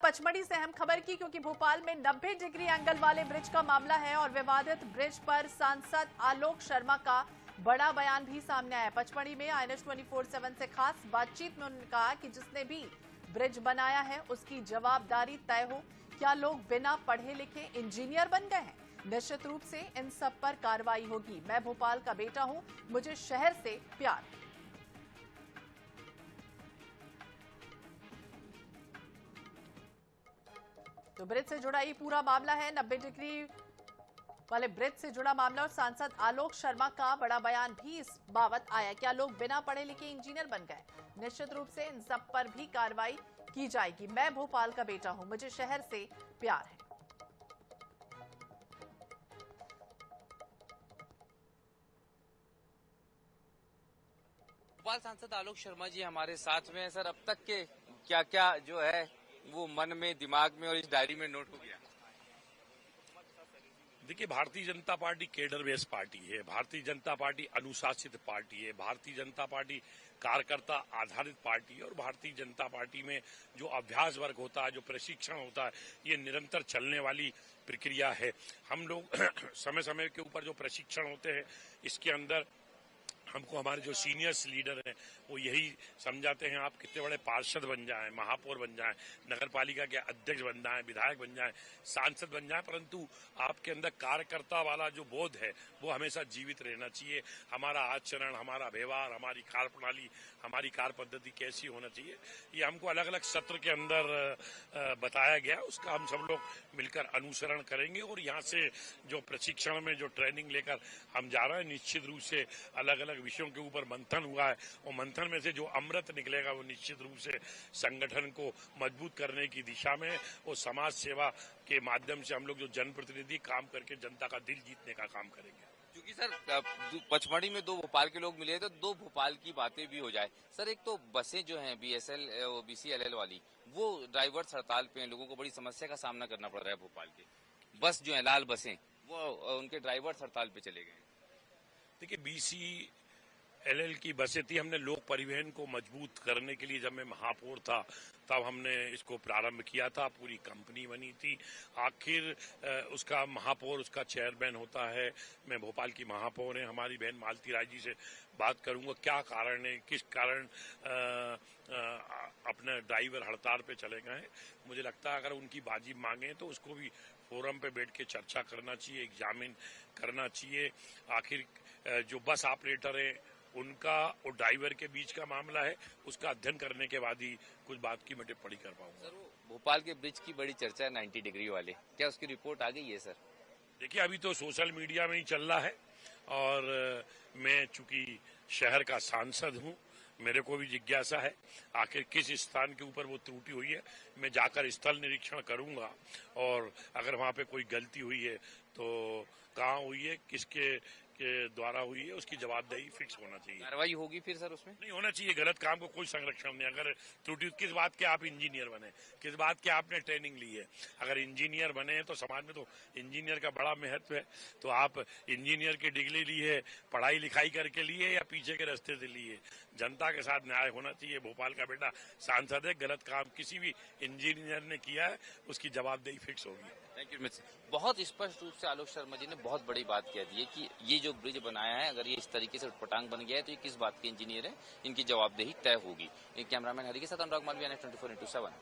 पचमढ़ी से अहम खबर की, क्योंकि भोपाल में 90 डिग्री एंगल वाले ब्रिज का मामला है और विवादित ब्रिज पर सांसद आलोक शर्मा का बड़ा बयान भी सामने आया। पचमढ़ी में INS 24/7 से खास बातचीत में उन्होंने कहा कि जिसने भी ब्रिज बनाया है उसकी जवाबदारी तय हो। क्या लोग बिना पढ़े लिखे इंजीनियर बन गए हैं? निश्चित रूप से इन सब पर कार्रवाई होगी। मैं भोपाल का बेटा हूं, मुझे शहर से प्यार। तो ब्रिज से जुड़ा ये पूरा मामला है, 90 डिग्री वाले ब्रिज से जुड़ा मामला और सांसद आलोक शर्मा का बड़ा बयान भी इस बाबत आया। क्या लोग बिना पढ़े लिखे इंजीनियर बन गए? निश्चित रूप से इन सब पर भी कार्रवाई की जाएगी। मैं भोपाल का बेटा हूं, मुझे शहर से प्यार है। भोपाल सांसद आलोक शर्मा जी हमारे साथ में है। सर, अब तक के क्या क्या जो है वो मन में, दिमाग में और इस डायरी में नोट हो गया? देखिए, Bharatiya Janata party cadre base party है, भारतीय जनता पार्टी अनुशासित पार्टी है, भारतीय जनता पार्टी कार्यकर्ता आधारित पार्टी है और भारतीय जनता पार्टी में जो अभ्यास वर्ग होता है, जो प्रशिक्षण होता है, ये निरंतर चलने वाली प्रक्रिया है। हम लोग समय समय के ऊपर जो प्रशिक्षण होते हैं, इसके अंदर हमको हमारे जो सीनियर्स लीडर हैं वो यही समझाते हैं, आप कितने बड़े पार्षद बन जाएं, महापौर बन जाएं, नगर पालिका के अध्यक्ष बन जाएं, विधायक बन जाएं, सांसद बन जाएं, परंतु आपके अंदर कार्यकर्ता वाला जो बोध है वो हमेशा जीवित रहना चाहिए। हमारा आचरण, हमारा व्यवहार, हमारी कार्य प्रणाली, हमारी कार्य पद्धति कैसी होना चाहिए, ये हमको अलग अलग सत्र के अंदर बताया गया। उसका हम सब लोग मिलकर अनुसरण करेंगे और यहाँ से जो प्रशिक्षण में जो ट्रेनिंग लेकर हम जा रहे हैं, निश्चित रूप से अलग अलग विषयों के ऊपर मंथन हुआ है और मंथन में से जो अमृत निकलेगा वो निश्चित रूप से संगठन को मजबूत करने की दिशा में और समाज सेवा के माध्यम से हम लोग जो जनप्रतिनिधि काम करके जनता का दिल जीतने का काम करेंगे। क्योंकि सर, पचमढ़ी में 2 भोपाल के लोग मिले तो 2 भोपाल की बातें भी हो जाए। सर, एक तो बसें जो हैं BCLL वाली, वो ड्राइवर्स हड़ताल पे हैं, लोगों को बड़ी समस्या का सामना करना पड़ रहा है। भोपाल के बस जो है लाल बसें, वो उनके ड्राइवर्स हड़ताल पे चले गए। देखिए, BCLL की बसें थी, हमने लोक परिवहन को मजबूत करने के लिए, जब मैं महापौर था तब हमने इसको प्रारंभ किया था, पूरी कंपनी बनी थी। आखिर उसका महापौर, उसका चेयरमैन होता है। मैं भोपाल की महापौर है, हमारी बहन मालती राय जी से बात करूंगा क्या कारण है, किस कारण अपने ड्राइवर हड़ताल पे चले गए। मुझे लगता है अगर उनकी बाजी मांगे तो उसको भी फोरम पे बैठ के चर्चा करना चाहिए, एग्जामिन करना चाहिए। आखिर जो बस ऑपरेटर है उनका और ड्राइवर के बीच का मामला है, उसका अध्ययन करने के बाद ही कुछ बात की मैं टिप्पणी कर पाऊंगा। सर, वो भोपाल के ब्रिज की बड़ी चर्चा है 90 डिग्री वाले, क्या उसकी रिपोर्ट आ गई है? सर, देखिए, अभी तो सोशल मीडिया में ही चल रहा है और मैं चूंकि शहर का सांसद हूं, मेरे को भी जिज्ञासा है आखिर किस स्थान के ऊपर वो त्रुटि हुई है। मैं जाकर स्थल निरीक्षण करूंगा और अगर वहां पे कोई गलती हुई है तो कहाँ हुई है, किसके द्वारा हुई है, उसकी जवाबदेही फिक्स होना चाहिए। कार्रवाई होगी फिर सर उसमें? नहीं होना चाहिए, गलत काम को कोई संरक्षण नहीं। अगर त्रुटि किस बात के आप इंजीनियर बने, किस बात के आपने ट्रेनिंग ली है? अगर इंजीनियर बने हैं तो समाज में तो इंजीनियर का बड़ा महत्व है। तो आप इंजीनियर की डिग्री ली है, पढ़ाई लिखाई करके लिए या पीछे के रास्ते से लिए? जनता के साथ न्याय होना चाहिए। भोपाल का बेटा सांसद है, गलत काम किसी भी इंजीनियर ने किया है उसकी जवाबदेही फिक्स होगी। Thank you. बहुत स्पष्ट रूप से आलोक शर्मा जी ने बहुत बड़ी बात कह दी है कि ये जो ब्रिज बनाया है, अगर ये इस तरीके से उटपटांग बन गया है तो ये किस बात के इंजीनियर है, इनकी जवाबदेही तय होगी। कैमरामैन हरी के साथ अनुराग मालवीय, NH 24/7।